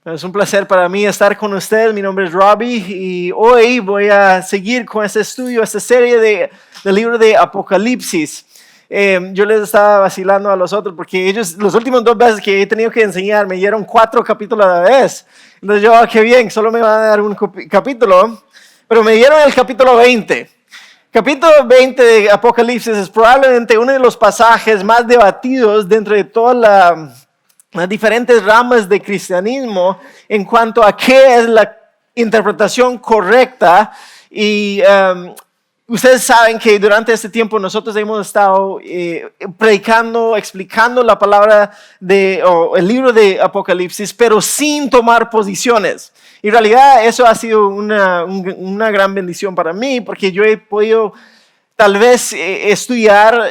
Es un placer para mí estar con ustedes. Mi nombre es Robbie y hoy voy a seguir con este estudio, esta serie del libro de Apocalipsis. Yo les estaba vacilando a los otros porque ellos, los últimos 2 veces que he tenido que enseñar, me dieron 4 capítulos a la vez. Entonces yo, qué bien, solo me van a dar un capítulo, pero me dieron el capítulo 20. Capítulo 20 de Apocalipsis es probablemente uno de los pasajes más debatidos dentro de toda las diferentes ramas de cristianismo en cuanto a qué es la interpretación correcta. Y ustedes saben que durante este tiempo nosotros hemos estado predicando, explicando la palabra o el libro de Apocalipsis, pero sin tomar posiciones. Y en realidad eso ha sido una gran bendición para mí, porque yo he podido tal vez estudiar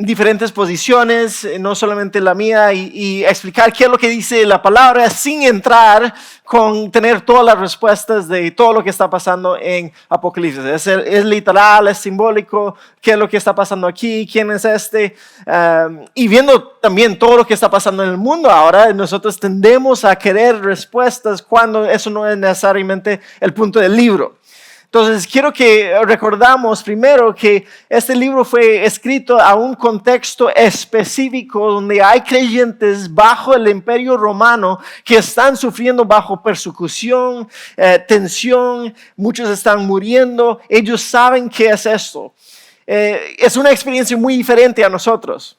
diferentes posiciones, no solamente la mía, y explicar qué es lo que dice la palabra sin entrar con tener todas las respuestas de todo lo que está pasando en Apocalipsis. Es literal, es simbólico, qué es lo que está pasando aquí, quién es y viendo también todo lo que está pasando en el mundo ahora, nosotros tendemos a querer respuestas cuando eso no es necesariamente el punto del libro. Entonces, quiero que recordamos primero que este libro fue escrito a un contexto específico donde hay creyentes bajo el imperio romano que están sufriendo bajo persecución, tensión, muchos están muriendo, ellos saben qué es esto. Es una experiencia muy diferente a nosotros.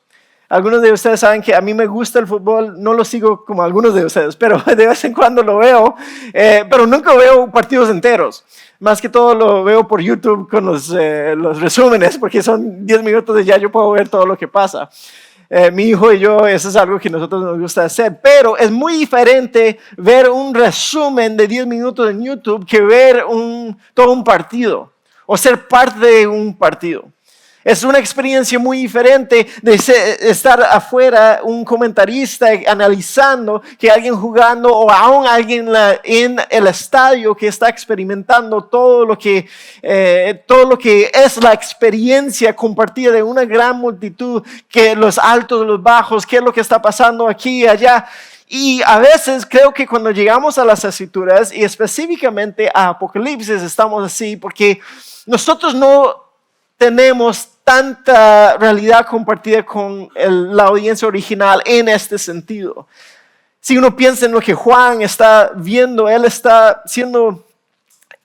Algunos de ustedes saben que a mí me gusta el fútbol, no lo sigo como algunos de ustedes, pero de vez en cuando lo veo, pero nunca veo partidos enteros. Más que todo lo veo por YouTube con los resúmenes, porque son 10 minutos de ya yo puedo ver todo lo que pasa. Mi hijo y yo, eso es algo que nosotros nos gusta hacer, pero es muy diferente ver un resumen de 10 minutos en YouTube que ver todo un partido o ser parte de un partido. Es una experiencia muy diferente de estar afuera, un comentarista analizando que alguien jugando o aún alguien en el estadio que está experimentando todo lo que es la experiencia compartida de una gran multitud, que los altos, los bajos, qué es lo que está pasando aquí y allá. Y a veces creo que cuando llegamos a las Escrituras y específicamente a Apocalipsis estamos así porque nosotros no tenemos tanta realidad compartida con la audiencia original en este sentido. Si uno piensa en lo que Juan está viendo, él está siendo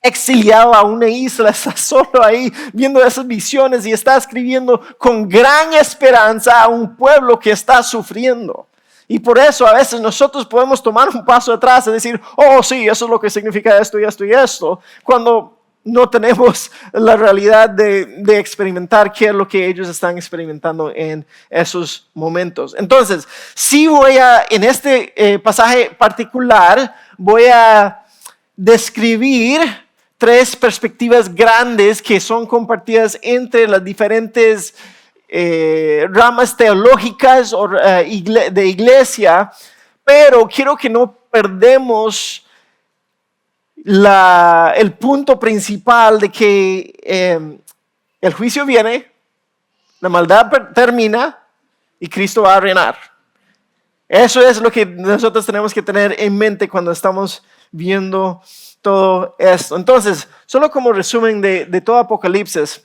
exiliado a una isla, está solo ahí viendo esas visiones y está escribiendo con gran esperanza a un pueblo que está sufriendo. Y por eso a veces nosotros podemos tomar un paso atrás y decir, oh sí, eso es lo que significa esto y esto y esto, cuando no tenemos la realidad de experimentar qué es lo que ellos están experimentando en esos momentos. Entonces, sí en este pasaje particular, voy a describir 3 perspectivas grandes que son compartidas entre las diferentes ramas teológicas de iglesia, pero quiero que no perdemos el punto principal de que el juicio viene, la maldad termina y Cristo va a reinar. Eso es lo que nosotros tenemos que tener en mente cuando estamos viendo todo esto. Entonces, solo como resumen de todo Apocalipsis,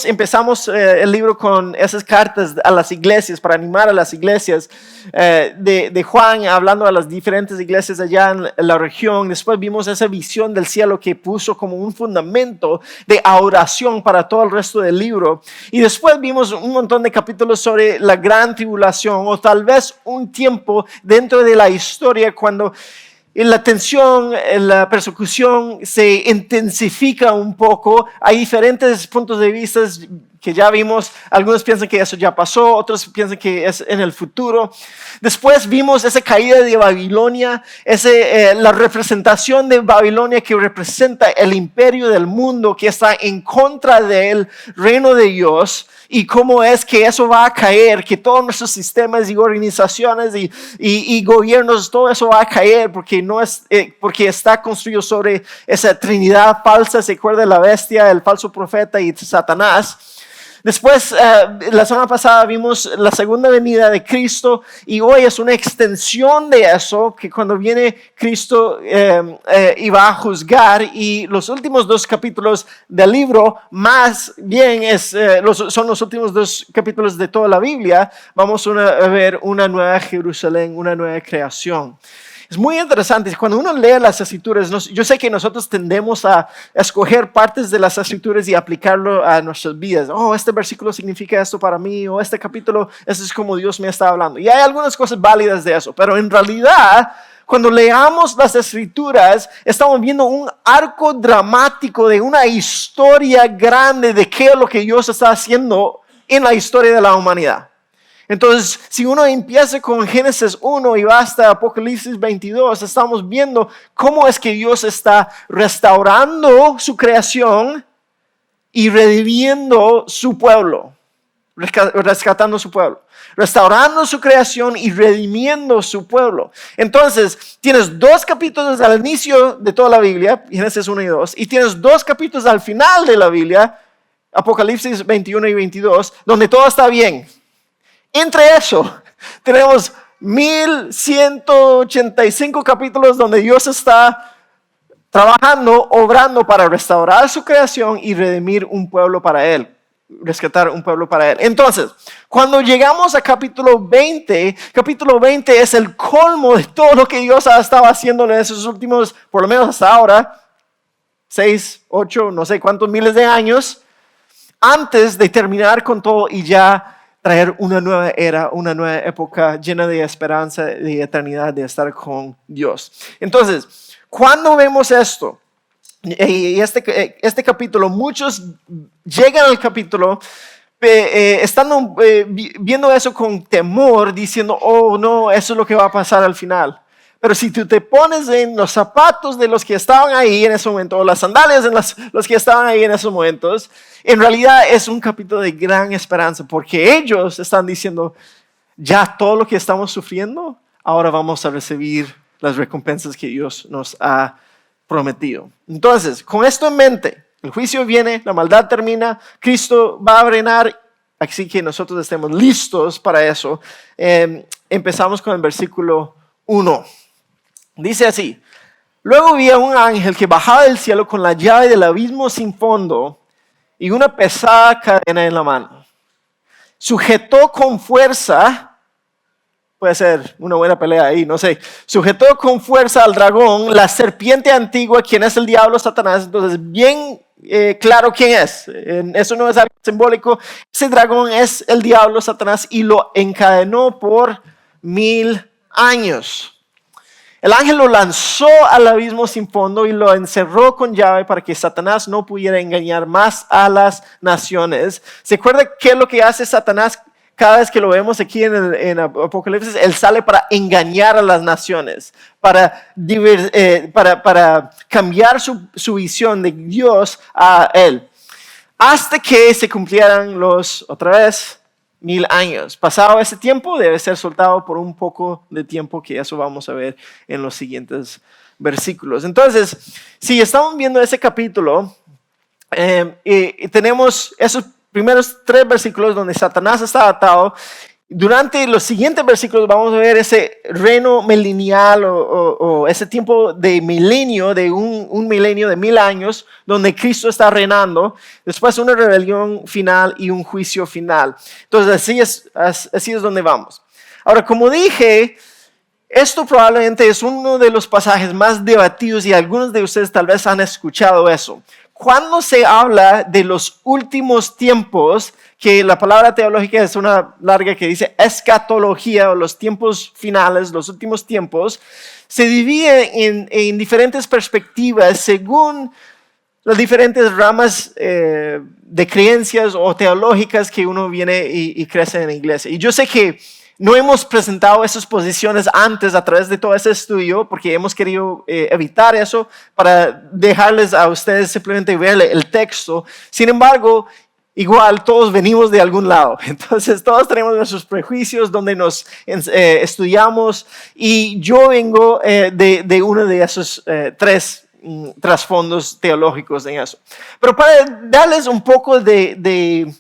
empezamos el libro con esas cartas a las iglesias, para animar a las iglesias de Juan, hablando a las diferentes iglesias allá en la región. Después vimos esa visión del cielo que puso como un fundamento de oración para todo el resto del libro. Y después vimos un montón de capítulos sobre la gran tribulación, o tal vez un tiempo dentro de la historia cuando la tensión, la persecución se intensifica un poco. Hay diferentes puntos de vista que ya vimos. Algunos piensan que eso ya pasó, otros piensan que es en el futuro. Después vimos esa caída de Babilonia, la representación de Babilonia que representa el imperio del mundo que está en contra del reino de Dios. Y cómo es que eso va a caer, que todos nuestros sistemas y organizaciones y gobiernos, todo eso va a caer porque está construido sobre esa trinidad falsa, se acuerda de la bestia, el falso profeta y Satanás. Después, la semana pasada vimos la segunda venida de Cristo y hoy es una extensión de eso, que cuando viene Cristo y va a juzgar, y los últimos dos capítulos del libro, más bien son los últimos dos capítulos de toda la Biblia, vamos a ver una nueva Jerusalén, una nueva creación. Es muy interesante, cuando uno lee las escrituras, yo sé que nosotros tendemos a escoger partes de las escrituras y aplicarlo a nuestras vidas. Oh, este versículo significa esto para mí, o este capítulo, eso es como Dios me está hablando. Y hay algunas cosas válidas de eso, pero en realidad, cuando leamos las escrituras, estamos viendo un arco dramático de una historia grande de qué es lo que Dios está haciendo en la historia de la humanidad. Entonces, si uno empieza con Génesis 1 y va hasta Apocalipsis 22, estamos viendo cómo es que Dios está restaurando su creación y redimiendo su pueblo, rescatando su pueblo, restaurando su creación y redimiendo su pueblo. Entonces, tienes dos capítulos al inicio de toda la Biblia, Génesis 1 y 2, y tienes dos capítulos al final de la Biblia, Apocalipsis 21 y 22, donde todo está bien. Entre eso, tenemos 1185 capítulos donde Dios está trabajando, obrando para restaurar su creación y redimir un pueblo para Él, rescatar un pueblo para Él. Entonces, cuando llegamos a capítulo 20 es el colmo de todo lo que Dios ha estado haciendo en esos últimos, por lo menos hasta ahora, 6, 8, no sé cuántos miles de años, antes de terminar con todo y ya traer una nueva era, una nueva época llena de esperanza, de eternidad, de estar con Dios. Entonces, cuando vemos esto, y este capítulo, muchos llegan al capítulo estando viendo eso con temor, diciendo, oh no, eso es lo que va a pasar al final. Pero si tú te pones en los zapatos de los que estaban ahí en ese momento, o las sandalias de los que estaban ahí en esos momentos, en realidad es un capítulo de gran esperanza, porque ellos están diciendo, ya todo lo que estamos sufriendo, ahora vamos a recibir las recompensas que Dios nos ha prometido. Entonces, con esto en mente, el juicio viene, la maldad termina, Cristo va a reinar, así que nosotros estemos listos para eso. Empezamos con el versículo 1. Dice así: luego vi a un ángel que bajaba del cielo con la llave del abismo sin fondo y una pesada cadena en la mano. Sujetó con fuerza, puede ser una buena pelea ahí, no sé. Sujetó con fuerza al dragón, la serpiente antigua, quien es el diablo Satanás. Entonces, bien claro quién es. Eso no es algo simbólico. Ese dragón es el diablo Satanás y lo encadenó por 1000 años. El ángel lo lanzó al abismo sin fondo y lo encerró con llave para que Satanás no pudiera engañar más a las naciones. ¿Se acuerda qué es lo que hace Satanás cada vez que lo vemos aquí en Apocalipsis? Él sale para engañar a las naciones, para cambiar su visión de Dios a él. Hasta que se cumplieran otra vez, 1000 años. Pasado ese tiempo, debe ser soltado por un poco de tiempo, que eso vamos a ver en los siguientes versículos. Entonces, si estamos viendo ese capítulo, y tenemos esos primeros 3 versículos donde Satanás está atado. Durante los siguientes versículos vamos a ver ese reino milenial o ese tiempo de milenio, de un milenio de 1000 años, donde Cristo está reinando. Después una rebelión final y un juicio final. Entonces así es donde vamos. Ahora, como dije, esto probablemente es uno de los pasajes más debatidos y algunos de ustedes tal vez han escuchado eso. Cuando se habla de los últimos tiempos, que la palabra teológica es una larga que dice escatología, o los tiempos finales, los últimos tiempos, se divide en diferentes perspectivas según las diferentes ramas de creencias o teológicas que uno viene y crece en la iglesia. Y yo sé que no hemos presentado esas posiciones antes a través de todo ese estudio porque hemos querido evitar eso para dejarles a ustedes simplemente ver el texto. Sin embargo, igual todos venimos de algún lado. Entonces todos tenemos nuestros prejuicios donde nos estudiamos, y yo vengo de uno de esos 3 trasfondos teológicos en eso. Pero para darles un poco de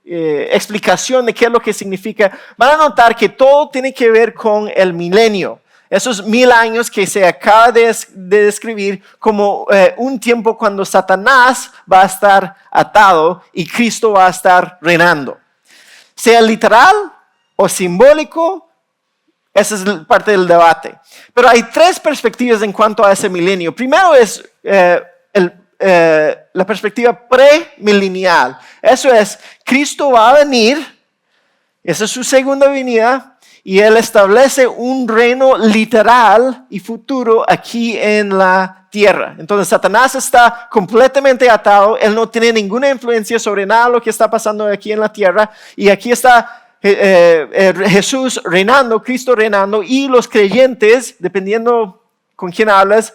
explicación de qué es lo que significa, van a notar que todo tiene que ver con el milenio. Esos 1000 años que se acaba de describir como un tiempo cuando Satanás va a estar atado y Cristo va a estar reinando. Sea literal o simbólico, esa es parte del debate. Pero hay 3 perspectivas en cuanto a ese milenio. Primero es la perspectiva premilenial. Eso es, Cristo va a venir, esa es su segunda venida, y Él establece un reino literal y futuro aquí en la tierra. Entonces Satanás está completamente atado, Él no tiene ninguna influencia sobre nada de lo que está pasando aquí en la tierra, y aquí está Jesús reinando, Cristo reinando, y los creyentes, dependiendo con quién hablas,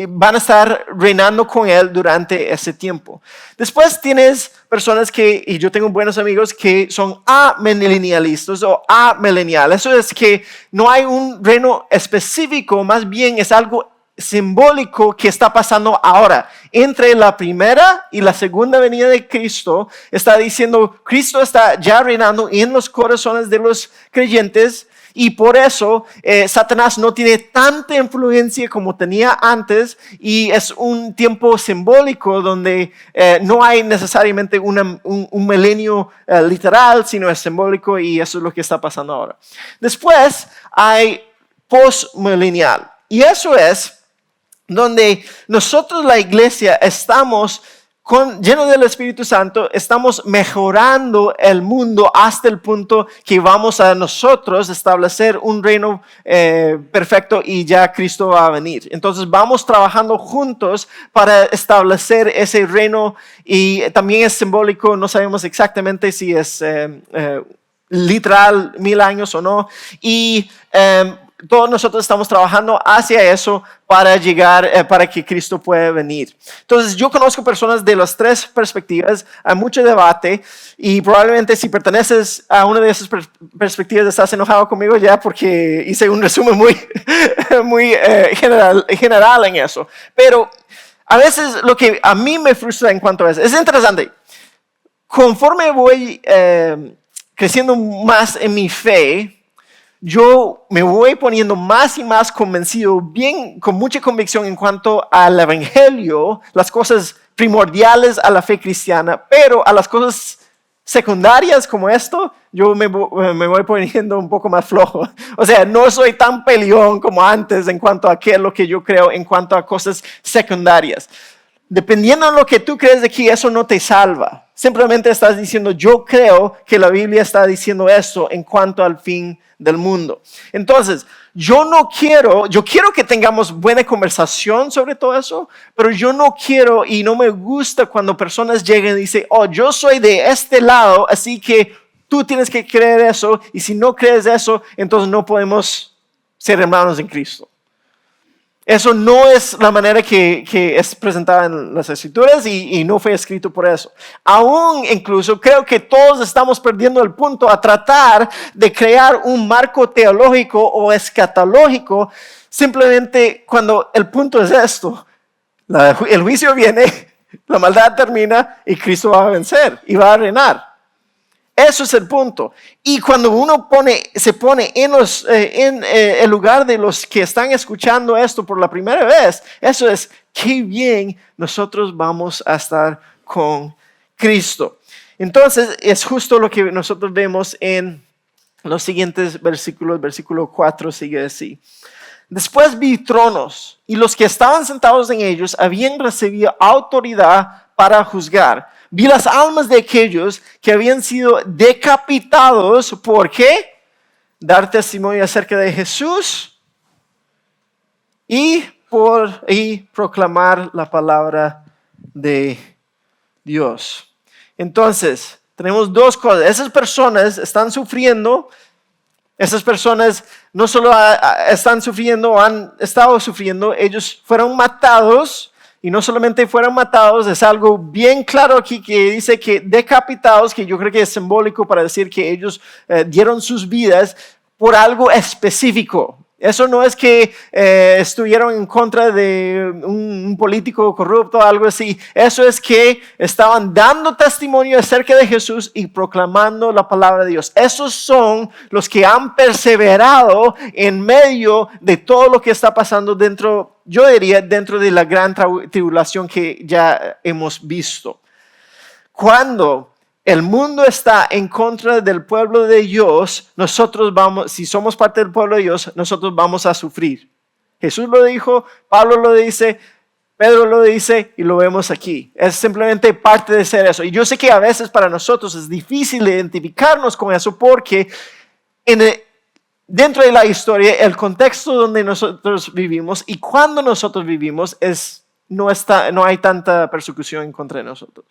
van a estar reinando con Él durante ese tiempo. Después tienes personas que, y yo tengo buenos amigos que son amilenialistas o amilenial. Eso es que no hay un reino específico, más bien es algo simbólico que está pasando ahora. Entre la primera y la segunda venida de Cristo, está diciendo, Cristo está ya reinando en los corazones de los creyentes. Y por eso Satanás no tiene tanta influencia como tenía antes, y es un tiempo simbólico donde no hay necesariamente un milenio literal, sino es simbólico, y eso es lo que está pasando ahora. Después hay postmilenial, y eso es donde nosotros, la iglesia, estamos lleno del Espíritu Santo, estamos mejorando el mundo hasta el punto que vamos a nosotros establecer un reino perfecto, y ya Cristo va a venir. Entonces vamos trabajando juntos para establecer ese reino, y también es simbólico, no sabemos exactamente si es literal 1000 años o no, y todos nosotros estamos trabajando hacia eso para llegar, para que Cristo pueda venir. Entonces, yo conozco personas de las 3 perspectivas, hay mucho debate, y probablemente si perteneces a una de esas perspectivas estás enojado conmigo ya porque hice un resumen muy general en eso. Pero a veces lo que a mí me frustra en cuanto a eso, es interesante, conforme voy creciendo más en mi fe, yo me voy poniendo más y más convencido, con mucha convicción en cuanto al evangelio, las cosas primordiales a la fe cristiana, pero a las cosas secundarias como esto, yo me voy poniendo un poco más flojo. O sea, no soy tan peleón como antes en cuanto a qué es lo que yo creo en cuanto a cosas secundarias. Dependiendo de lo que tú crees de aquí, eso no te salva. Simplemente estás diciendo, yo creo que la Biblia está diciendo esto en cuanto al fin del mundo. Entonces, yo quiero que tengamos buena conversación sobre todo eso, pero yo no quiero y no me gusta cuando personas llegan y dicen, oh, yo soy de este lado, así que tú tienes que creer eso, y si no crees eso, entonces no podemos ser hermanos en Cristo. Eso no es la manera que es presentada en las Escrituras, y no fue escrito por eso. Aún incluso creo que todos estamos perdiendo el punto a tratar de crear un marco teológico o escatológico, simplemente cuando el punto es esto. El juicio viene, la maldad termina y Cristo va a vencer y va a reinar. Eso es el punto. Y cuando uno se pone en el lugar de los que están escuchando esto por la primera vez, eso es, qué bien nosotros vamos a estar con Cristo. Entonces, es justo lo que nosotros vemos en los siguientes versículos. Versículo 4 sigue así. Después vi tronos, y los que estaban sentados en ellos habían recibido autoridad para juzgar. Vi las almas de aquellos que habían sido decapitados. ¿Por qué? Dar testimonio acerca de Jesús y proclamar la palabra de Dios. Entonces, tenemos 2 cosas. Esas personas están sufriendo. Esas personas no solo están sufriendo o han estado sufriendo, ellos fueron matados. Y no solamente fueron matados, es algo bien claro aquí que dice que decapitados, que yo creo que es simbólico para decir que ellos dieron sus vidas por algo específico. Eso no es que estuvieron en contra de un político corrupto o algo así. Eso es que estaban dando testimonio acerca de Jesús y proclamando la palabra de Dios. Esos son los que han perseverado en medio de todo lo que está pasando dentro, yo diría, dentro de la gran tribulación que ya hemos visto. Cuando el mundo está en contra del pueblo de Dios, nosotros vamos, si somos parte del pueblo de Dios, nosotros vamos a sufrir. Jesús lo dijo, Pablo lo dice, Pedro lo dice y lo vemos aquí. Es simplemente parte de ser eso. Y yo sé que a veces para nosotros es difícil identificarnos con eso porque dentro de la historia, el contexto donde nosotros vivimos y cuando nosotros vivimos no hay tanta persecución en contra de nosotros.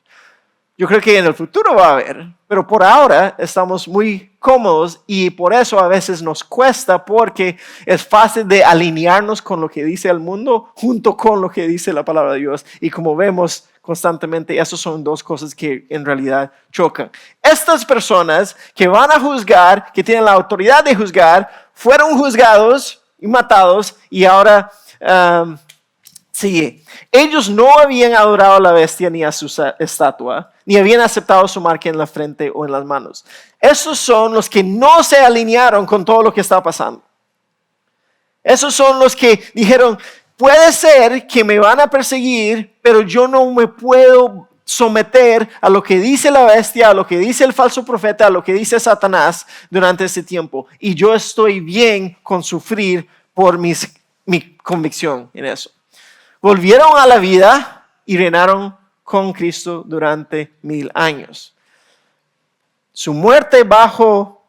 Yo creo que en el futuro va a haber, pero por ahora estamos muy cómodos y por eso a veces nos cuesta porque es fácil de alinearnos con lo que dice el mundo junto con lo que dice la palabra de Dios. Y como vemos constantemente, esas son dos cosas que en realidad chocan. Estas personas que van a juzgar, que tienen la autoridad de juzgar, fueron juzgados y matados y ahora... sigue. Ellos no habían adorado a la bestia ni a su estatua, ni habían aceptado su marca en la frente o en las manos. Esos son los que no se alinearon con todo lo que estaba pasando. Esos son los que dijeron, puede ser que me van a perseguir, pero yo no me puedo someter a lo que dice la bestia, a lo que dice el falso profeta, a lo que dice Satanás durante ese tiempo. Y yo estoy bien con sufrir por mi convicción en eso. Volvieron a la vida y reinaron con Cristo durante 1000 años. Su muerte bajo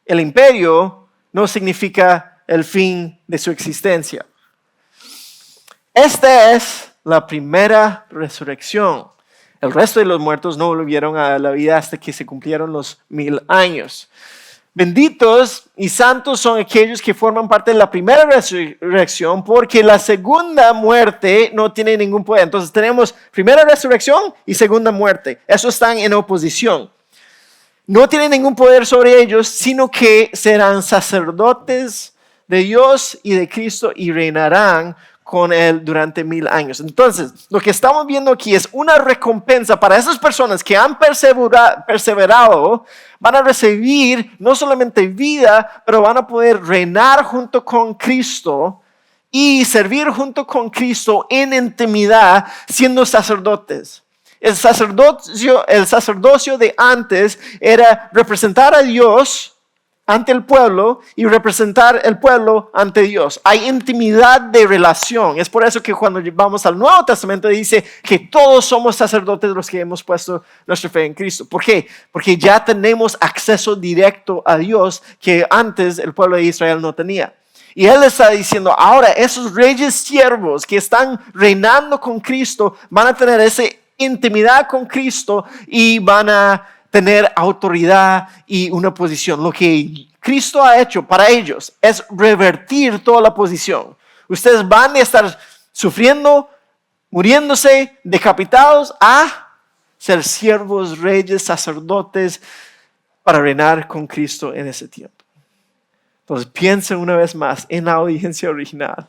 el imperio no significa el fin de su existencia. Esta es la primera resurrección. El resto de los muertos no volvieron a la vida hasta que se cumplieron los 1000 años. Benditos y santos son aquellos que forman parte de la primera resurrección, porque la segunda muerte no tiene ningún poder. Entonces tenemos primera resurrección y segunda muerte. Esos están en oposición. No tienen ningún poder sobre ellos, sino que serán sacerdotes de Dios y de Cristo y reinarán con Él durante 1000 años. Entonces, lo que estamos viendo aquí es una recompensa para esas personas que han perseverado. Van a recibir no solamente vida, pero van a poder reinar junto con Cristo y servir junto con Cristo en intimidad, siendo sacerdotes. El sacerdocio de antes era representar a Dios ante el pueblo y representar el pueblo ante Dios. Hay intimidad de relación. Es por eso que cuando vamos al Nuevo Testamento dice que todos somos sacerdotes los que hemos puesto nuestra fe en Cristo. ¿Por qué? Porque ya tenemos acceso directo a Dios que antes el pueblo de Israel no tenía. Y Él está diciendo, ahora esos reyes siervos que están reinando con Cristo van a tener esa intimidad con Cristo y van a tener autoridad y una posición. Lo que Cristo ha hecho para ellos es revertir toda la posición. Ustedes van a estar sufriendo, muriéndose, decapitados, a ser siervos, reyes, sacerdotes para reinar con Cristo en ese tiempo. Entonces piensen una vez más en la audiencia original.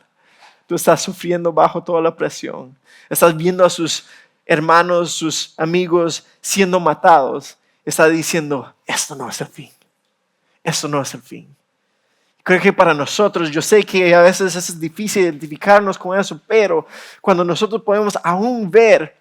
Tú estás sufriendo bajo toda la presión. Estás viendo a sus hermanos, sus amigos siendo matados. Está diciendo, esto no es el fin. Esto no es el fin. Creo que para nosotros, yo sé que a veces es difícil identificarnos con eso, pero cuando nosotros podemos aún ver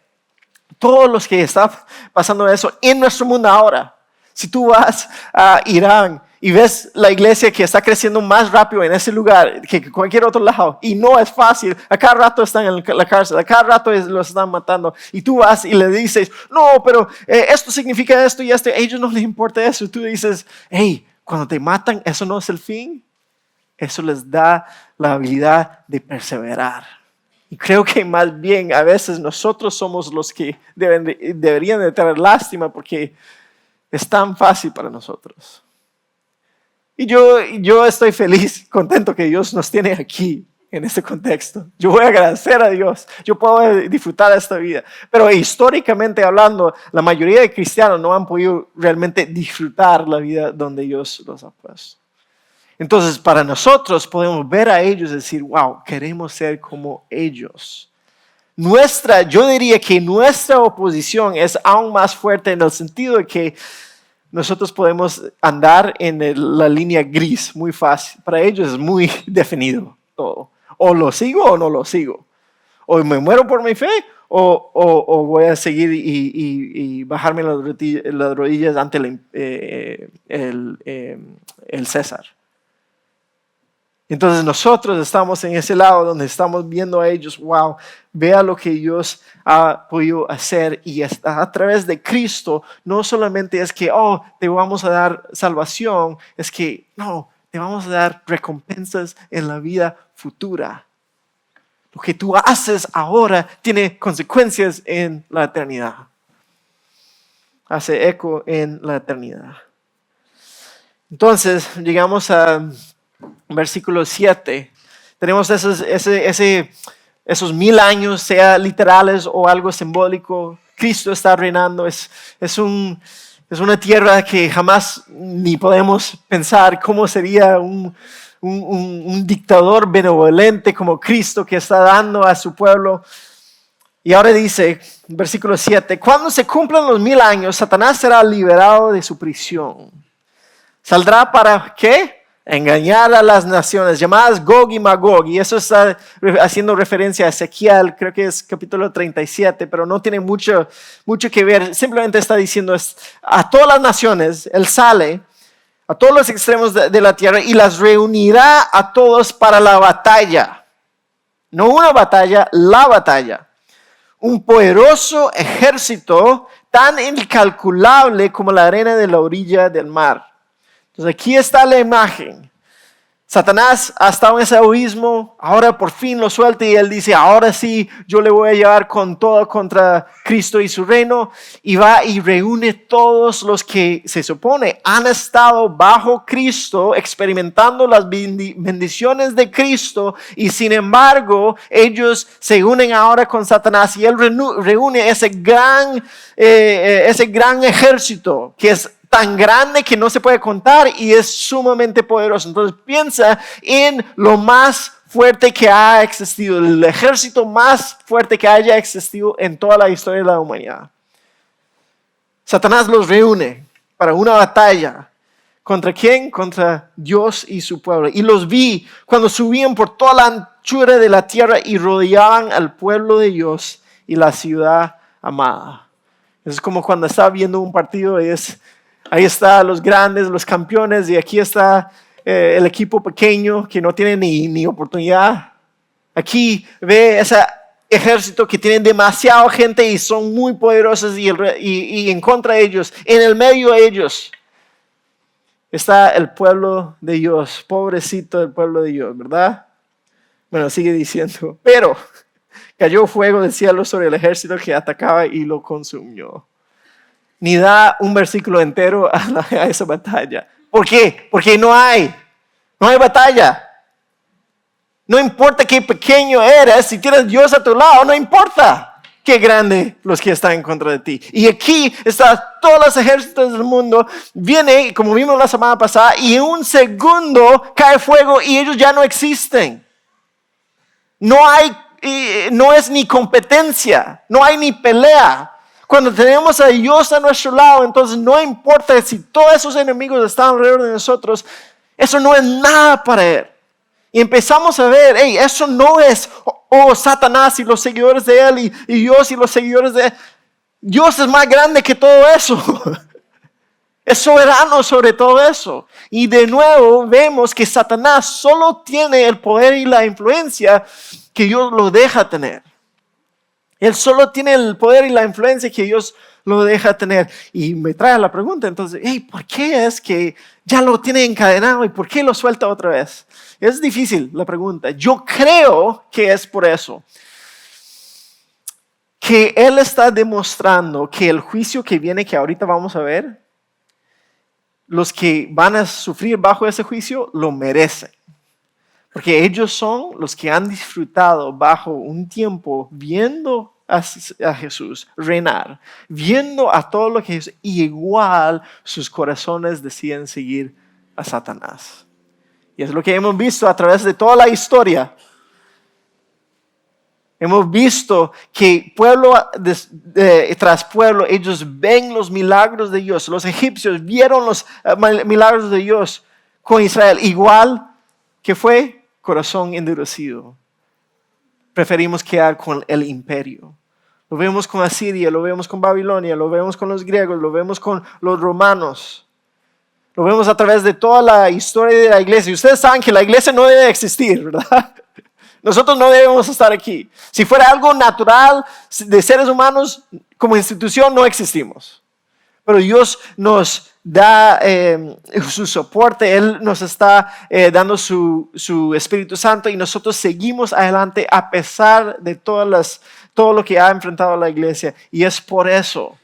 todos los que están pasando eso en nuestro mundo ahora. Si tú vas a Irán y ves la iglesia que está creciendo más rápido en ese lugar que cualquier otro lado, y no es fácil, a cada rato están en la cárcel, a cada rato los están matando, y tú vas y le dices, no, pero esto significa esto y esto, a ellos no les importa eso, y tú dices, hey, cuando te matan, eso no es el fin, eso les da la habilidad de perseverar. Y creo que más bien a veces nosotros somos los que deberían de tener lástima porque es tan fácil para nosotros. Y yo estoy feliz, contento que Dios nos tiene aquí, en este contexto. Yo voy a agradecer a Dios. Yo puedo disfrutar de esta vida. Pero históricamente hablando, la mayoría de cristianos no han podido realmente disfrutar la vida donde Dios los ha puesto. Entonces, para nosotros podemos ver a ellos y decir, wow, queremos ser como ellos. Yo diría que nuestra oposición es aún más fuerte en el sentido de que nosotros podemos andar en la línea gris muy fácil. Para ellos es muy definido todo. O lo sigo o no lo sigo. O me muero por mi fe o voy a seguir y bajarme las rodillas ante el César. Entonces nosotros estamos en ese lado donde estamos viendo a ellos, wow, vea lo que Dios ha podido hacer y a través de Cristo no solamente es que, te vamos a dar salvación, es que, no, te vamos a dar recompensas en la vida futura. Lo que tú haces ahora tiene consecuencias en la eternidad. Hace eco en la eternidad. Entonces, llegamos a versículo 7. Tenemos esos 1000 años, sea literales o algo simbólico. Cristo está reinando. Es una tierra que jamás ni podemos pensar cómo sería un dictador benevolente como Cristo que está dando a su pueblo. Y ahora dice, versículo 7, cuando se cumplan los 1000 años, Satanás será liberado de su prisión. ¿Saldrá para qué? Engañar a las naciones, llamadas Gog y Magog. Y eso está haciendo referencia a Ezequiel, creo que es capítulo 37, pero no tiene mucho que ver. Simplemente está diciendo a todas las naciones, Él sale a todos los extremos de la tierra y las reunirá a todos para la batalla. No una batalla, la batalla. Un poderoso ejército tan incalculable como la arena de la orilla del mar. Entonces aquí está la imagen. Satanás ha estado en ese abismo, ahora por fin lo suelta y él dice, ahora sí, yo le voy a llevar con todo contra Cristo y su reino. Y va y reúne todos los que se supone han estado bajo Cristo, experimentando las bendiciones de Cristo. Y sin embargo, ellos se unen ahora con Satanás y él reúne ese gran ejército que es tan grande que no se puede contar y es sumamente poderoso. Entonces piensa en lo más fuerte que ha existido, el ejército más fuerte que haya existido en toda la historia de la humanidad. Satanás los reúne para una batalla. ¿Contra quién? Contra Dios y su pueblo. Y los vi cuando subían por toda la anchura de la tierra y rodeaban al pueblo de Dios y la ciudad amada. Es como cuando estaba viendo un partido y ahí están los grandes, los campeones, y aquí está el equipo pequeño que no tiene ni oportunidad. Aquí ve ese ejército que tiene demasiada gente y son muy poderosos y en contra de ellos, en el medio de ellos, está el pueblo de Dios. Pobrecito el pueblo de Dios, ¿verdad? Bueno, sigue diciendo, pero cayó fuego del cielo sobre el ejército que atacaba y lo consumió. Ni da un versículo entero a esa batalla. ¿Por qué? Porque no hay batalla. No importa qué pequeño eres, si tienes Dios a tu lado, no importa qué grande los que están en contra de ti. Y aquí están todos los ejércitos del mundo, viene, como vimos la semana pasada, y en un segundo cae fuego y ellos ya no existen. No es ni competencia, no hay ni pelea. Cuando tenemos a Dios a nuestro lado, entonces no importa si todos esos enemigos están alrededor de nosotros, eso no es nada para Él. Y empezamos a ver, eso no es, Satanás y los seguidores de Él y Dios y los seguidores de Él. Dios es más grande que todo eso. Es soberano sobre todo eso. Y de nuevo vemos que Satanás solo tiene el poder y la influencia que Dios lo deja tener. Él solo tiene el poder y la influencia que Dios lo deja tener. Y me trae la pregunta entonces, ¿por qué es que ya lo tiene encadenado y por qué lo suelta otra vez? Es difícil la pregunta. Yo creo que es por eso. Que Él está demostrando que el juicio que viene, que ahorita vamos a ver, los que van a sufrir bajo ese juicio lo merecen. Porque ellos son los que han disfrutado bajo un tiempo viendo a Jesús reinar, viendo a todo lo que es, y igual sus corazones deciden seguir a Satanás. Y es lo que hemos visto a través de toda la historia. Hemos visto que pueblo tras pueblo, ellos ven los milagros de Dios. Los egipcios vieron los milagros de Dios con Israel. Igual que fue corazón endurecido. Preferimos quedar con el imperio. Lo vemos con Asiria, lo vemos con Babilonia, lo vemos con los griegos, lo vemos con los romanos. Lo vemos a través de toda la historia de la iglesia. Y ustedes saben que la iglesia no debe existir, ¿verdad? Nosotros no debemos estar aquí. Si fuera algo natural de seres humanos, como institución no existimos. Pero Dios nos da su soporte, Él nos está dando su Espíritu Santo y nosotros seguimos adelante a pesar de todo lo que ha enfrentado la iglesia. Y es por eso,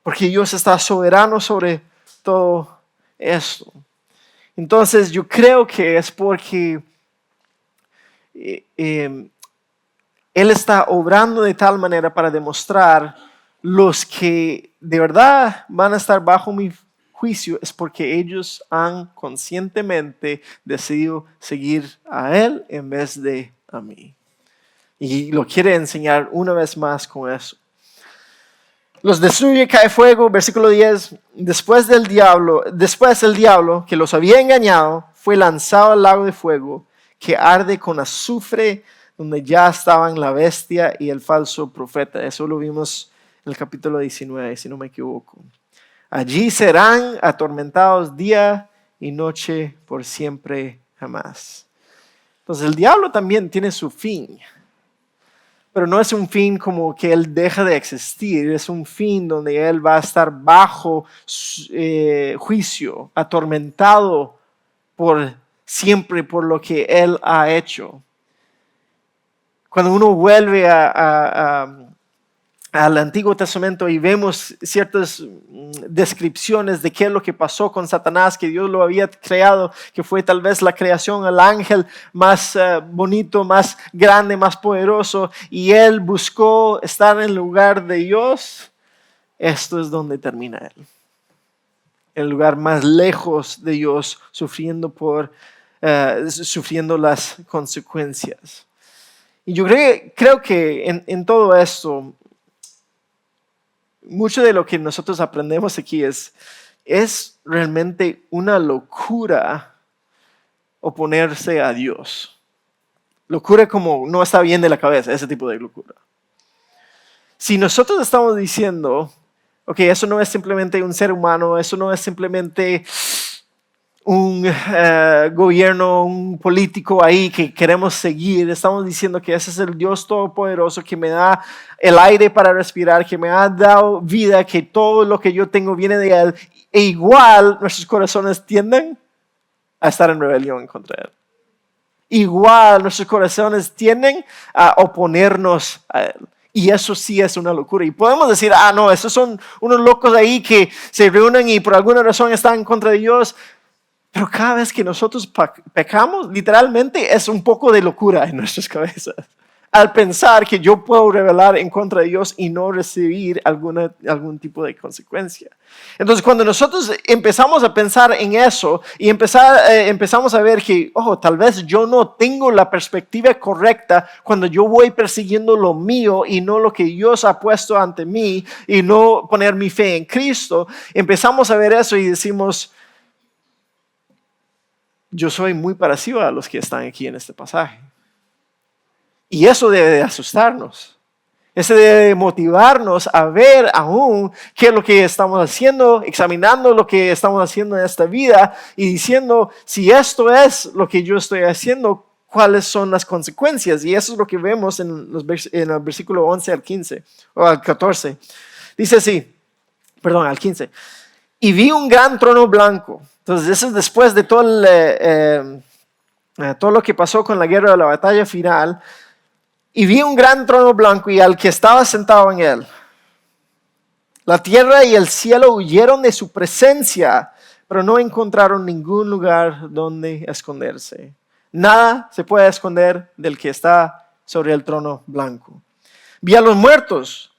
porque Dios está soberano sobre todo esto. Entonces yo creo que es porque Él está obrando de tal manera para demostrar los que de verdad van a estar bajo mi juicio es porque ellos han conscientemente decidido seguir a Él en vez de a mí. Y lo quiere enseñar una vez más con eso. Los destruye, cae fuego, versículo 10. Después el diablo que los había engañado fue lanzado al lago de fuego que arde con azufre, donde ya estaban la bestia y el falso profeta. Eso lo vimos en el capítulo 19, si no me equivoco. Allí serán atormentados día y noche por siempre jamás. Entonces el diablo también tiene su fin. Pero no es un fin como que él deja de existir, es un fin donde él va a estar bajo juicio, atormentado por siempre por lo que él ha hecho. Cuando uno vuelve al Antiguo Testamento y vemos ciertas descripciones de qué es lo que pasó con Satanás, que Dios lo había creado, que fue tal vez la creación, el ángel más bonito, más grande, más poderoso, y él buscó estar en el lugar de Dios. Esto es donde termina él. El lugar más lejos de Dios, sufriendo las consecuencias. Y yo creo que en todo esto, mucho de lo que nosotros aprendemos aquí es realmente una locura oponerse a Dios. Locura como no está bien de la cabeza, ese tipo de locura. Si nosotros estamos diciendo, ok, eso no es simplemente un ser humano, eso no es simplemente un gobierno, un político ahí que queremos seguir. Estamos diciendo que ese es el Dios Todopoderoso que me da el aire para respirar, que me ha dado vida, que todo lo que yo tengo viene de Él. E igual nuestros corazones tienden a estar en rebelión contra Él. Igual nuestros corazones tienden a oponernos a Él. Y eso sí es una locura. Y podemos decir, no, esos son unos locos ahí que se reúnen y por alguna razón están en contra de Dios. Pero cada vez que nosotros pecamos, literalmente es un poco de locura en nuestras cabezas. Al pensar que yo puedo rebelar en contra de Dios y no recibir algún tipo de consecuencia. Entonces, cuando nosotros empezamos a pensar en eso y empezamos a ver que, tal vez yo no tengo la perspectiva correcta cuando yo voy persiguiendo lo mío y no lo que Dios ha puesto ante mí y no poner mi fe en Cristo, empezamos a ver eso y decimos, yo soy muy parecido a los que están aquí en este pasaje. Y eso debe de asustarnos. Eso debe de motivarnos a ver aún qué es lo que estamos haciendo, examinando lo que estamos haciendo en esta vida y diciendo, si esto es lo que yo estoy haciendo, ¿cuáles son las consecuencias? Y eso es lo que vemos en el versículo 11 al 15, o al 14. Dice así, al 15. Y vi un gran trono blanco. Entonces, eso es después de todo lo que pasó con la guerra de la batalla final. Y vi un gran trono blanco y al que estaba sentado en él. La tierra y el cielo huyeron de su presencia, pero no encontraron ningún lugar donde esconderse. Nada se puede esconder del que está sobre el trono blanco. Vi a los muertos,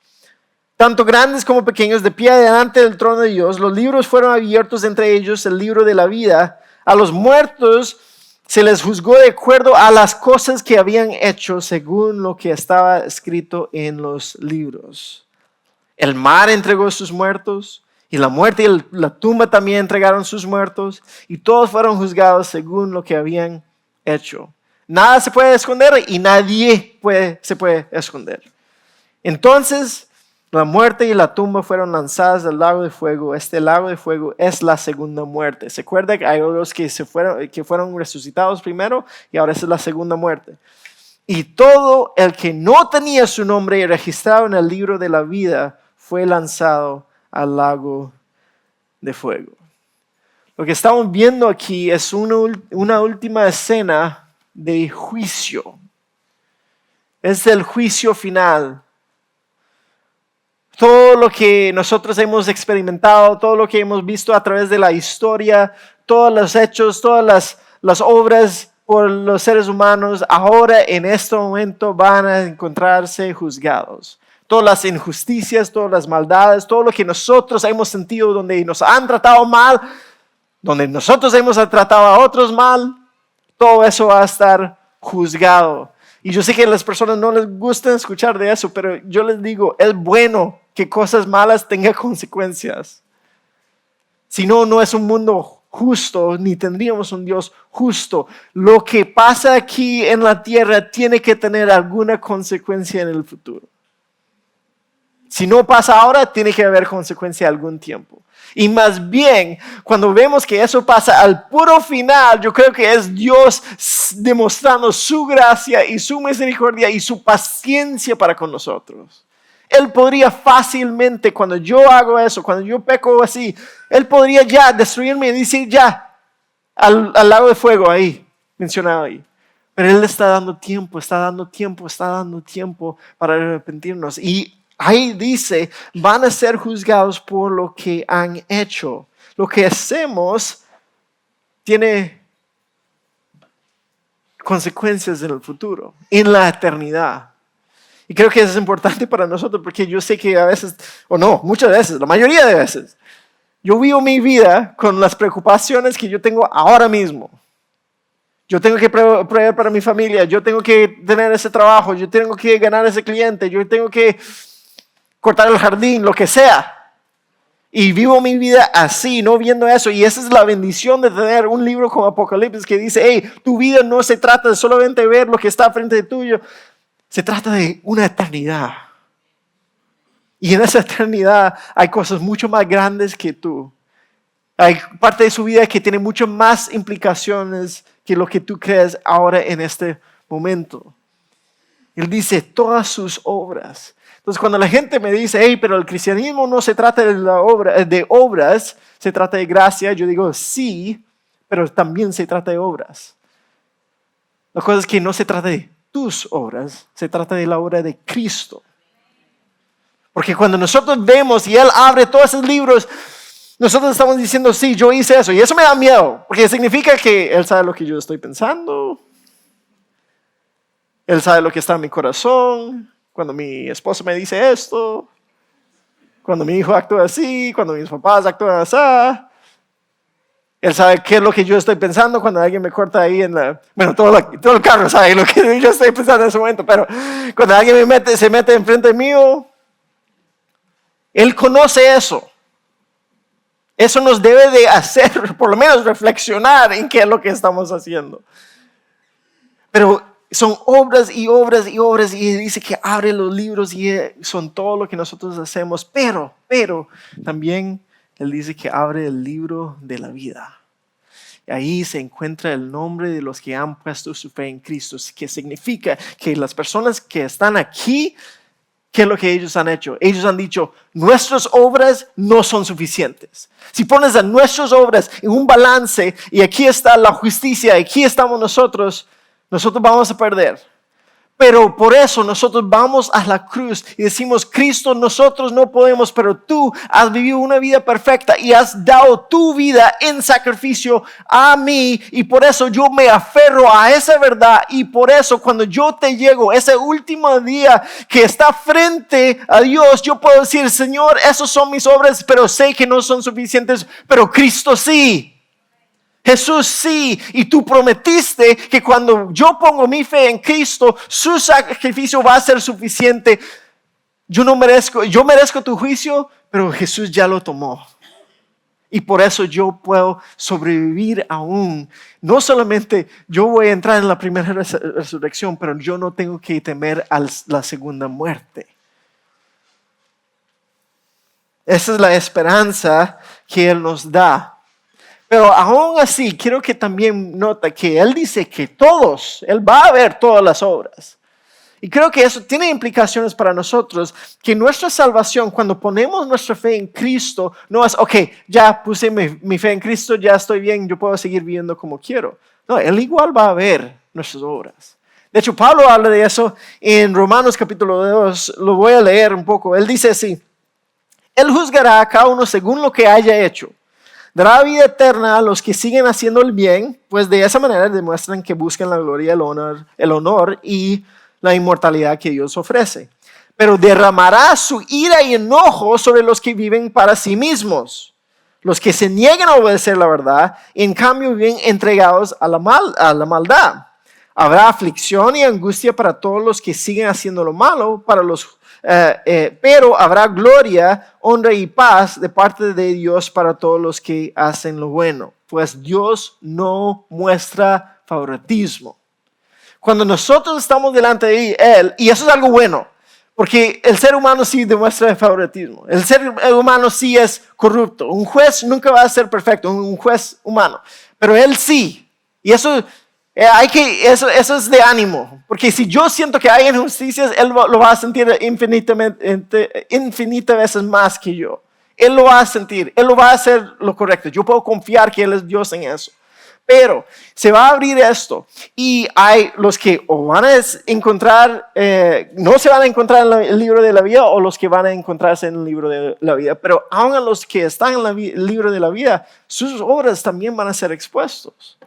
tanto grandes como pequeños, de pie delante del trono de Dios. Los libros fueron abiertos, entre ellos el libro de la vida. A los muertos se les juzgó de acuerdo a las cosas que habían hecho según lo que estaba escrito en los libros. El mar entregó sus muertos y la muerte y la tumba también entregaron sus muertos y todos fueron juzgados según lo que habían hecho. Nada se puede esconder y nadie se puede esconder. Entonces la muerte y la tumba fueron lanzadas al lago de fuego. Este lago de fuego es la segunda muerte. ¿Se acuerda que hay otros que fueron resucitados primero y ahora esa es la segunda muerte? Y todo el que no tenía su nombre registrado en el libro de la vida fue lanzado al lago de fuego. Lo que estamos viendo aquí es una última escena de juicio. Es el juicio final. Todo lo que nosotros hemos experimentado, todo lo que hemos visto a través de la historia, todos los hechos, todas las obras por los seres humanos, ahora en este momento van a encontrarse juzgados. Todas las injusticias, todas las maldades, todo lo que nosotros hemos sentido donde nos han tratado mal, donde nosotros hemos tratado a otros mal, todo eso va a estar juzgado. Y yo sé que a las personas no les gusta escuchar de eso, pero yo les digo, es bueno que cosas malas tengan consecuencias. Si no, no es un mundo justo, ni tendríamos un Dios justo. Lo que pasa aquí en la tierra tiene que tener alguna consecuencia en el futuro. Si no pasa ahora, tiene que haber consecuencia algún tiempo. Y más bien, cuando vemos que eso pasa al puro final, yo creo que es Dios demostrando su gracia y su misericordia y su paciencia para con nosotros. Él podría fácilmente, cuando yo hago eso, cuando yo peco así, Él podría ya destruirme y decir ya, al lago de fuego ahí, mencionado ahí. Pero Él está dando tiempo para arrepentirnos. Y ahí dice, van a ser juzgados por lo que han hecho. Lo que hacemos tiene consecuencias en el futuro, en la eternidad. Y creo que eso es importante para nosotros porque yo sé que a veces, o no, muchas veces, la mayoría de veces, yo vivo mi vida con las preocupaciones que yo tengo ahora mismo. Yo tengo que proveer para mi familia, yo tengo que tener ese trabajo, yo tengo que ganar ese cliente, yo tengo que cortar el jardín, lo que sea. Y vivo mi vida así, no viendo eso. Y esa es la bendición de tener un libro como Apocalipsis que dice, hey, tu vida no se trata de solamente ver lo que está frente de tuyo. Se trata de una eternidad. Y en esa eternidad hay cosas mucho más grandes que tú. Hay parte de su vida que tiene mucho más implicaciones que lo que tú crees ahora en este momento. Él dice, todas sus obras. Entonces, cuando la gente me dice, hey, pero el cristianismo no se trata de obras, se trata de gracia, yo digo, sí, pero también se trata de obras. La cosa es que no se trata de tus obras, se trata de la obra de Cristo. Porque cuando nosotros vemos y Él abre todos esos libros, nosotros estamos diciendo, sí, yo hice eso. Y eso me da miedo, porque significa que Él sabe lo que yo estoy pensando. Él sabe lo que está en mi corazón. Cuando mi esposo me dice esto, cuando mi hijo actúa así, cuando mis papás actúan así. Él sabe qué es lo que yo estoy pensando cuando alguien me corta ahí todo el carro sabe lo que yo estoy pensando en ese momento, pero cuando alguien se mete enfrente mío, Él conoce eso. Eso nos debe de hacer, por lo menos reflexionar en qué es lo que estamos haciendo. Pero son obras y obras y obras y dice que abre los libros y son todo lo que nosotros hacemos, pero también Él dice que abre el libro de la vida. Y ahí se encuentra el nombre de los que han puesto su fe en Cristo, que significa que las personas que están aquí, ¿qué es lo que ellos han hecho? Ellos han dicho, nuestras obras no son suficientes. Si pones a nuestras obras en un balance y aquí está la justicia, aquí estamos nosotros vamos a perder. Pero por eso nosotros vamos a la cruz y decimos, Cristo, nosotros no podemos, pero tú has vivido una vida perfecta y has dado tu vida en sacrificio a mí. Y por eso yo me aferro a esa verdad. Y por eso cuando yo te llego ese último día que está frente a Dios, yo puedo decir, Señor, esas son mis obras, pero sé que no son suficientes, pero Cristo sí. Jesús sí, y tú prometiste que cuando yo pongo mi fe en Cristo, su sacrificio va a ser suficiente. Yo merezco tu juicio, pero Jesús ya lo tomó. Y por eso yo puedo sobrevivir aún. No solamente yo voy a entrar en la primera resurrección, pero yo no tengo que temer a la segunda muerte. Esa es la esperanza que Él nos da. Pero aún así, quiero que también nota que Él dice que Él va a ver todas las obras. Y creo que eso tiene implicaciones para nosotros, que nuestra salvación, cuando ponemos nuestra fe en Cristo, no es, ok, ya puse mi fe en Cristo, ya estoy bien, yo puedo seguir viviendo como quiero. No, Él igual va a ver nuestras obras. De hecho, Pablo habla de eso en Romanos capítulo 2, lo voy a leer un poco. Él dice así, Él juzgará a cada uno según lo que haya hecho. Dará vida eterna a los que siguen haciendo el bien, pues de esa manera demuestran que buscan la gloria, el honor y la inmortalidad que Dios ofrece. Pero derramará su ira y enojo sobre los que viven para sí mismos, los que se niegan a obedecer la verdad y en cambio viven entregados a la maldad. Habrá aflicción y angustia para todos los que siguen haciendo lo malo, pero habrá gloria, honra y paz de parte de Dios para todos los que hacen lo bueno, pues Dios no muestra favoritismo. Cuando nosotros estamos delante de Él, y eso es algo bueno, porque el ser humano sí demuestra favoritismo, el ser humano sí es corrupto, un juez nunca va a ser perfecto, un juez humano, pero Él sí, y eso es de ánimo, porque si yo siento que hay injusticias, Él lo va a sentir infinitas veces más que yo. Él lo va a sentir, Él lo va a hacer lo correcto. Yo puedo confiar que Él es Dios en eso. Pero se va a abrir esto y hay los que o van a encontrar, no se van a encontrar en el libro de la vida o los que van a encontrarse en el libro de la vida. Pero aún a los que están en el libro de la vida, sus obras también van a ser expuestos.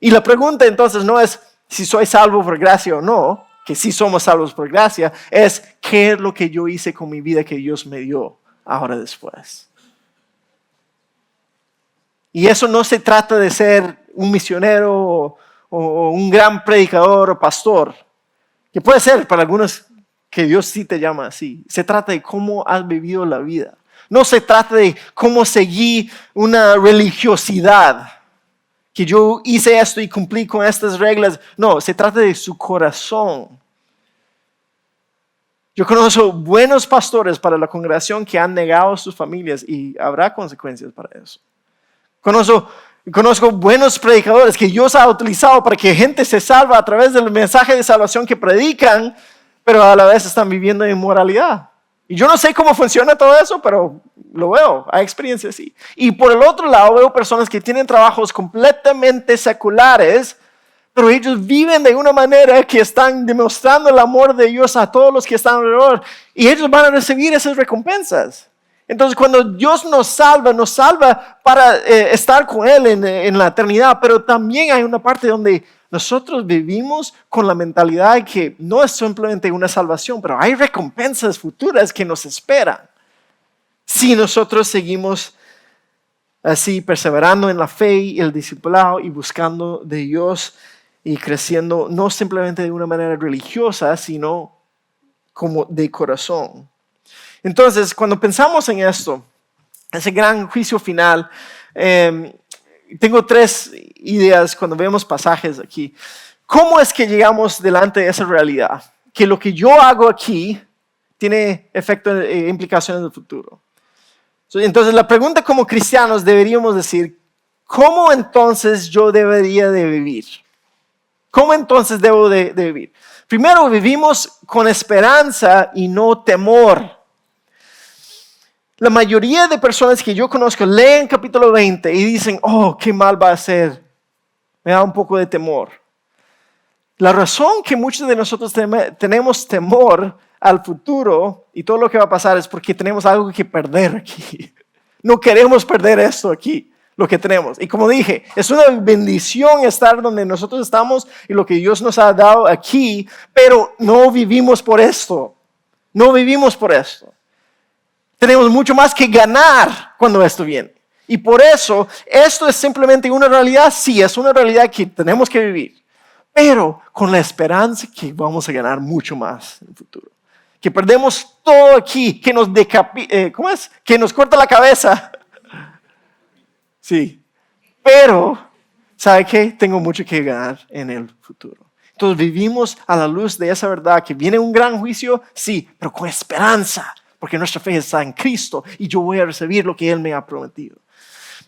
Y la pregunta entonces no es si soy salvo por gracia o no, que sí somos salvos por gracia, es qué es lo que yo hice con mi vida que Dios me dio ahora después. Y eso no se trata de ser un misionero o un gran predicador o pastor, que puede ser para algunos que Dios sí te llama así. Se trata de cómo has vivido la vida. No se trata de cómo seguí una religiosidad, que yo hice esto y cumplí con estas reglas. No, se trata de su corazón. Yo conozco buenos pastores para la congregación que han negado a sus familias y habrá consecuencias para eso. Conozco buenos predicadores que Dios ha utilizado para que gente se salva a través del mensaje de salvación que predican, pero a la vez están viviendo en inmoralidad. Y yo no sé cómo funciona todo eso, pero lo veo, hay experiencias así. Y por el otro lado veo personas que tienen trabajos completamente seculares, pero ellos viven de una manera que están demostrando el amor de Dios a todos los que están alrededor. Y ellos van a recibir esas recompensas. Entonces cuando Dios nos salva para estar con Él en la eternidad, pero también hay una parte donde nosotros vivimos con la mentalidad de que no es simplemente una salvación, pero hay recompensas futuras que nos esperan. Si nosotros seguimos así, perseverando en la fe y el discipulado y buscando de Dios y creciendo no simplemente de una manera religiosa, sino como de corazón. Entonces, cuando pensamos en esto, ese gran juicio final, tengo 3 ideas cuando vemos pasajes aquí. ¿Cómo es que llegamos delante de esa realidad? Que lo que yo hago aquí tiene efecto e implicaciones en el futuro. Entonces, la pregunta como cristianos deberíamos decir, ¿cómo entonces yo debería de vivir? ¿Cómo entonces debo de vivir? Primero, vivimos con esperanza y no temor. La mayoría de personas que yo conozco leen capítulo 20 y dicen, oh, qué mal va a ser. Me da un poco de temor. La razón que muchos de nosotros tenemos temor al futuro y todo lo que va a pasar es porque tenemos algo que perder aquí. No queremos perder esto aquí, lo que tenemos. Y como dije, es una bendición estar donde nosotros estamos y lo que Dios nos ha dado aquí, pero no vivimos por esto. No vivimos por esto. Tenemos mucho más que ganar cuando esto viene. Y por eso, esto es simplemente una realidad. Sí, es una realidad que tenemos que vivir. Pero con la esperanza que vamos a ganar mucho más en el futuro. Que perdemos todo aquí, que nos ¿cómo es? Que nos corta la cabeza. Sí. Pero, ¿sabe qué? Tengo mucho que ganar en el futuro. Entonces vivimos a la luz de esa verdad, que viene un gran juicio, sí, pero con esperanza, porque nuestra fe está en Cristo y yo voy a recibir lo que Él me ha prometido.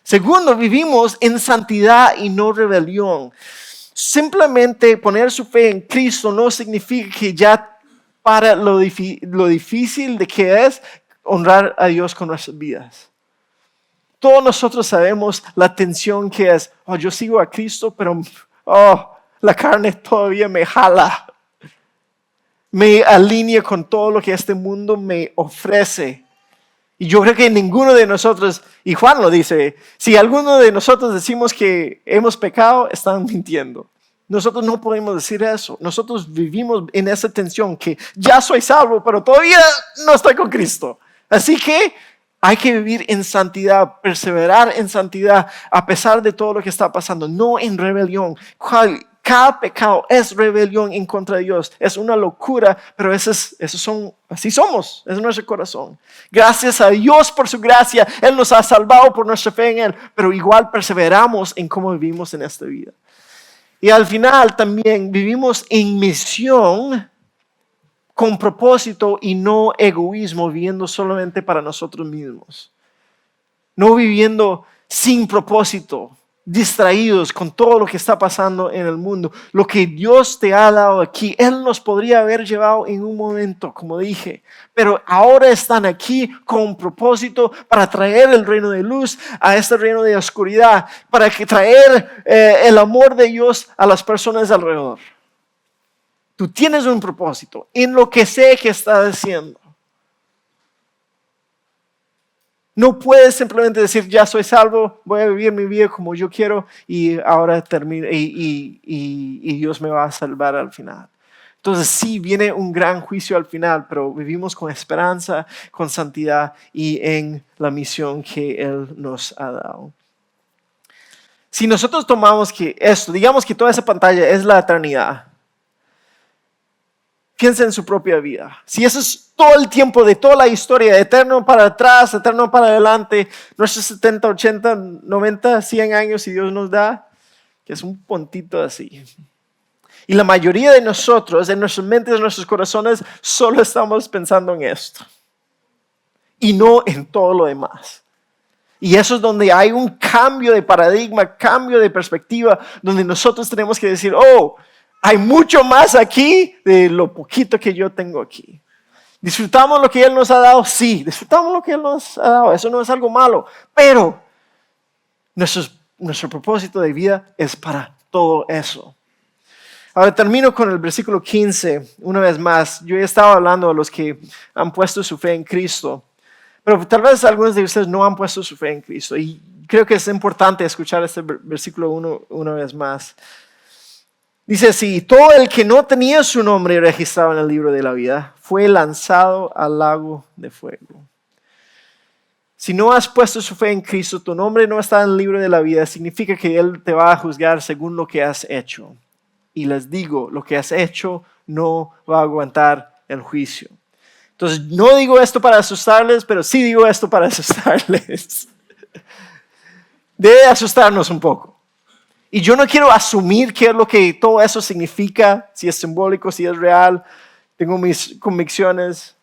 Segundo, vivimos en santidad y no rebelión. Simplemente poner su fe en Cristo no significa que ya para lo difícil de que es honrar a Dios con nuestras vidas. Todos nosotros sabemos la tensión que es, yo sigo a Cristo, pero la carne todavía me jala. Me alinea con todo lo que este mundo me ofrece. Y yo creo que ninguno de nosotros, y Juan lo dice, si alguno de nosotros decimos que hemos pecado, están mintiendo. Nosotros no podemos decir eso. Nosotros vivimos en esa tensión que ya soy salvo, pero todavía no estoy con Cristo. Así que hay que vivir en santidad, perseverar en santidad a pesar de todo lo que está pasando, no en rebelión. Cada pecado es rebelión en contra de Dios. Es una locura, pero así somos, es nuestro corazón. Gracias a Dios por su gracia, Él nos ha salvado por nuestra fe en Él, pero igual perseveramos en cómo vivimos en esta vida. Y al final también vivimos en misión, con propósito y no egoísmo, viviendo solamente para nosotros mismos. No viviendo sin propósito, distraídos con todo lo que está pasando en el mundo. Lo que Dios te ha dado aquí, Él nos podría haber llevado en un momento, como dije. Pero ahora están aquí con propósito para traer el reino de luz a este reino de oscuridad, para traer el amor de Dios a las personas alrededor. Tú tienes un propósito en lo que sé que estás haciendo. No puedes simplemente decir, ya soy salvo, voy a vivir mi vida como yo quiero y ahora termino y Dios me va a salvar al final. Entonces sí, viene un gran juicio al final, pero vivimos con esperanza, con santidad y en la misión que Él nos ha dado. Si nosotros tomamos que esto, digamos que toda esa pantalla es la eternidad, piensa en su propia vida. Si eso es todo el tiempo de toda la historia, eterno para atrás, eterno para adelante, nuestros 70, 80, 90, 100 años si Dios nos da, que es un puntito así. Y la mayoría de nosotros, en nuestras mentes, en nuestros corazones, solo estamos pensando en esto. Y no en todo lo demás. Y eso es donde hay un cambio de paradigma, cambio de perspectiva, donde nosotros tenemos que decir, hay mucho más aquí de lo poquito que yo tengo aquí. ¿Disfrutamos lo que Él nos ha dado? Sí, disfrutamos lo que Él nos ha dado. Eso no es algo malo. Pero nuestro propósito de vida es para todo eso. Ahora termino con el versículo 15. Una vez más, yo ya estaba hablando a los que han puesto su fe en Cristo. Pero tal vez algunos de ustedes no han puesto su fe en Cristo. Y creo que es importante escuchar este versículo una vez más. Dice así, todo el que no tenía su nombre registrado en el libro de la vida fue lanzado al lago de fuego. Si no has puesto su fe en Cristo, tu nombre no está en el libro de la vida, significa que Él te va a juzgar según lo que has hecho. Y les digo, lo que has hecho no va a aguantar el juicio. Entonces, no digo esto para asustarles, pero sí digo esto para asustarles. Debe asustarnos un poco. Y yo no quiero asumir qué es lo que todo eso significa, si es simbólico, si es real. Tengo mis convicciones,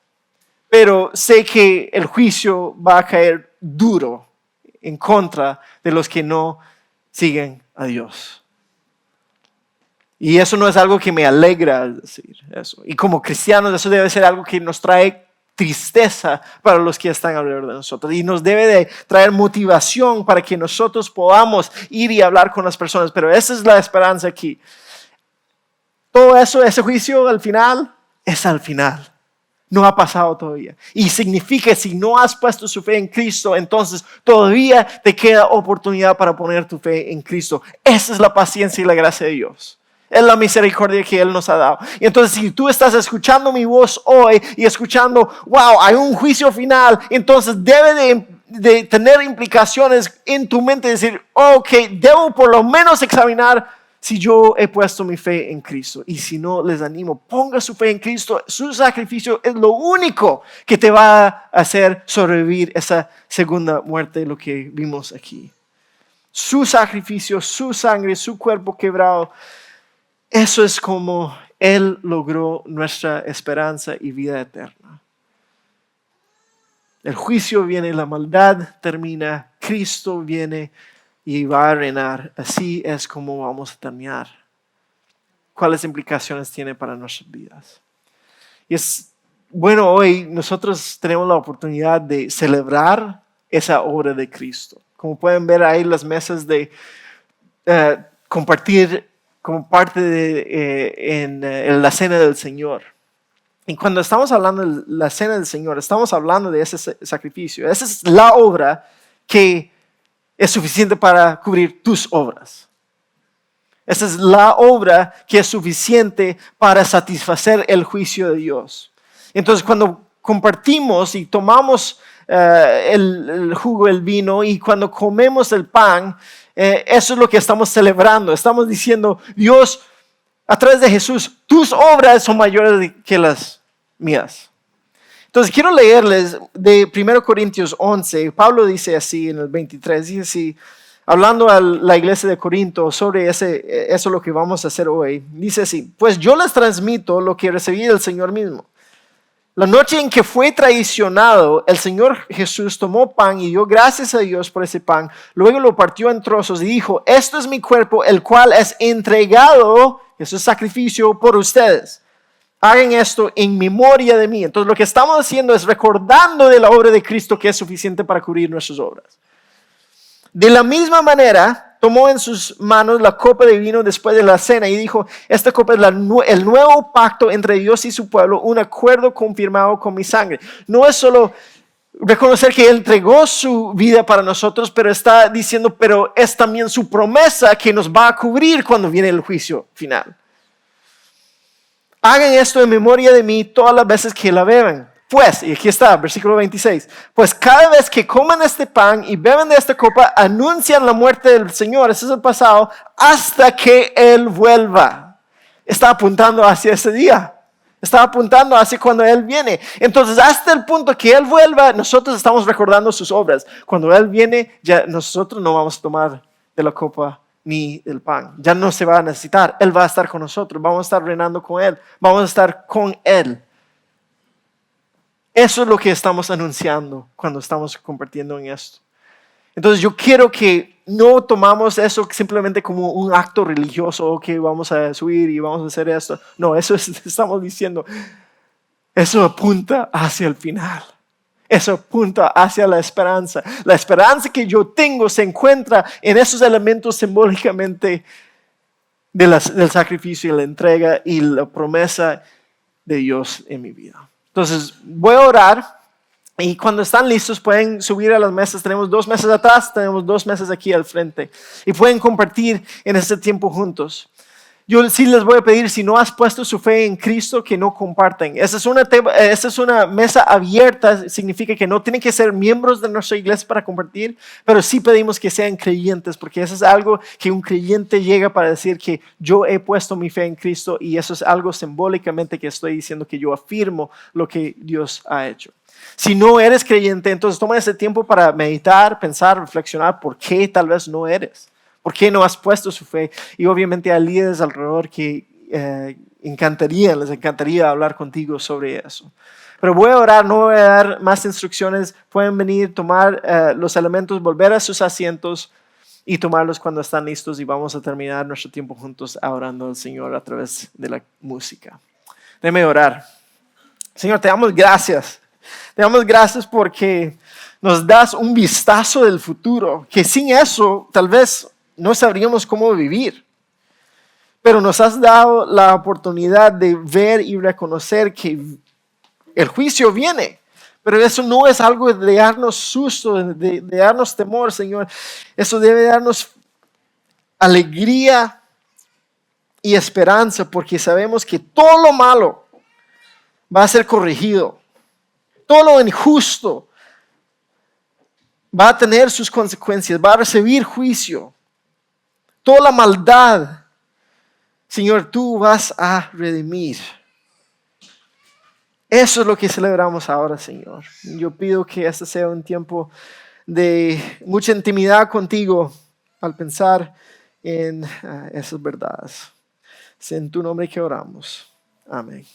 pero sé que el juicio va a caer duro en contra de los que no siguen a Dios. Y eso no es algo que me alegra decir eso. Y como cristianos eso debe ser algo que nos trae tristeza para los que están alrededor de nosotros. Y nos debe de traer motivación para que nosotros podamos ir y hablar con las personas. Pero esa es la esperanza aquí. Todo eso, ese juicio al final, es al final. No ha pasado todavía. Y significa que si no has puesto su fe en Cristo, entonces todavía te queda oportunidad para poner tu fe en Cristo. Esa es la paciencia y la gracia de Dios. Es la misericordia que Él nos ha dado. Y entonces si tú estás escuchando mi voz hoy y escuchando, wow, hay un juicio final, entonces debe de de tener implicaciones en tu mente, decir, ok, debo por lo menos examinar si yo he puesto mi fe en Cristo. Y si no, les animo, ponga su fe en Cristo. Su sacrificio es lo único que te va a hacer sobrevivir esa segunda muerte, lo que vimos aquí. Su sacrificio, su sangre, su cuerpo quebrado, eso es como Él logró nuestra esperanza y vida eterna. El juicio viene, la maldad termina, Cristo viene y va a reinar. Así es como vamos a terminar. ¿Cuáles implicaciones tiene para nuestras vidas? Y es bueno, hoy nosotros tenemos la oportunidad de celebrar esa obra de Cristo. Como pueden ver ahí las mesas de compartir como parte en la cena del Señor. Y cuando estamos hablando de la cena del Señor, estamos hablando de ese sacrificio. Esa es la obra que es suficiente para cubrir tus obras. Esa es la obra que es suficiente para satisfacer el juicio de Dios. Entonces, cuando compartimos y tomamos el jugo, el vino, y cuando comemos el pan, eso es lo que estamos celebrando. Estamos diciendo, Dios, a través de Jesús, tus obras son mayores que las mías. Entonces quiero leerles de 1 Corintios 11. Pablo dice así en el 23, dice así, hablando a la iglesia de Corinto sobre eso es lo que vamos a hacer hoy. Dice así, pues yo les transmito lo que recibí del Señor mismo. La noche en que fue traicionado, el Señor Jesús tomó pan y dio gracias a Dios por ese pan. Luego lo partió en trozos y dijo, esto es mi cuerpo, el cual es entregado, eso es sacrificio por ustedes. Hagan esto en memoria de mí. Entonces lo que estamos haciendo es recordando de la obra de Cristo que es suficiente para cubrir nuestras obras. De la misma manera, tomó en sus manos la copa de vino después de la cena y dijo, esta copa es el nuevo pacto entre Dios y su pueblo, un acuerdo confirmado con mi sangre. No es solo reconocer que Él entregó su vida para nosotros, pero está diciendo, pero es también su promesa que nos va a cubrir cuando viene el juicio final. Hagan esto en memoria de mí todas las veces que la beban. Pues, y aquí está, versículo 26, pues cada vez que coman este pan y beben de esta copa, anuncian la muerte del Señor, ese es el pasado, hasta que Él vuelva. Está apuntando hacia ese día, está apuntando hacia cuando Él viene. Entonces, hasta el punto que Él vuelva, nosotros estamos recordando sus obras. Cuando Él viene, ya nosotros no vamos a tomar de la copa ni del pan. Ya no se va a necesitar. Él va a estar con nosotros, vamos a estar reinando con Él, vamos a estar con Él. Eso es lo que estamos anunciando cuando estamos compartiendo en esto. Entonces yo quiero que no tomamos eso simplemente como un acto religioso, que vamos a subir y vamos a hacer esto. No, eso estamos diciendo. Eso apunta hacia el final. Eso apunta hacia la esperanza. La esperanza que yo tengo se encuentra en esos elementos simbólicamente del sacrificio y la entrega y la promesa de Dios en mi vida. Entonces voy a orar y cuando están listos pueden subir a las mesas. Tenemos 2 mesas atrás, tenemos 2 mesas aquí al frente y pueden compartir en este tiempo juntos. Yo sí les voy a pedir, si no has puesto su fe en Cristo, que no compartan. Esta es una mesa abierta, significa que no tienen que ser miembros de nuestra iglesia para compartir, pero sí pedimos que sean creyentes, porque eso es algo que un creyente llega para decir que yo he puesto mi fe en Cristo, y eso es algo simbólicamente que estoy diciendo que yo afirmo lo que Dios ha hecho. Si no eres creyente, entonces toma ese tiempo para meditar, pensar, reflexionar por qué tal vez no eres. ¿Por qué no has puesto su fe? Y obviamente hay líderes alrededor que les encantaría hablar contigo sobre eso. Pero voy a orar, no voy a dar más instrucciones. Pueden venir, tomar los elementos, volver a sus asientos y tomarlos cuando están listos. Y vamos a terminar nuestro tiempo juntos adorando al Señor a través de la música. Déjame orar. Señor, te damos gracias. Te damos gracias porque nos das un vistazo del futuro, que sin eso tal vez no sabríamos cómo vivir. Pero nos has dado la oportunidad de ver y reconocer que el juicio viene. Pero eso no es algo de darnos susto, de darnos temor, Señor. Eso debe darnos alegría y esperanza, porque sabemos que todo lo malo va a ser corregido. Todo lo injusto va a tener sus consecuencias, va a recibir juicio. Toda la maldad, Señor, tú vas a redimir. Eso es lo que celebramos ahora, Señor. Yo pido que este sea un tiempo de mucha intimidad contigo al pensar en esas verdades. Es en tu nombre que oramos. Amén.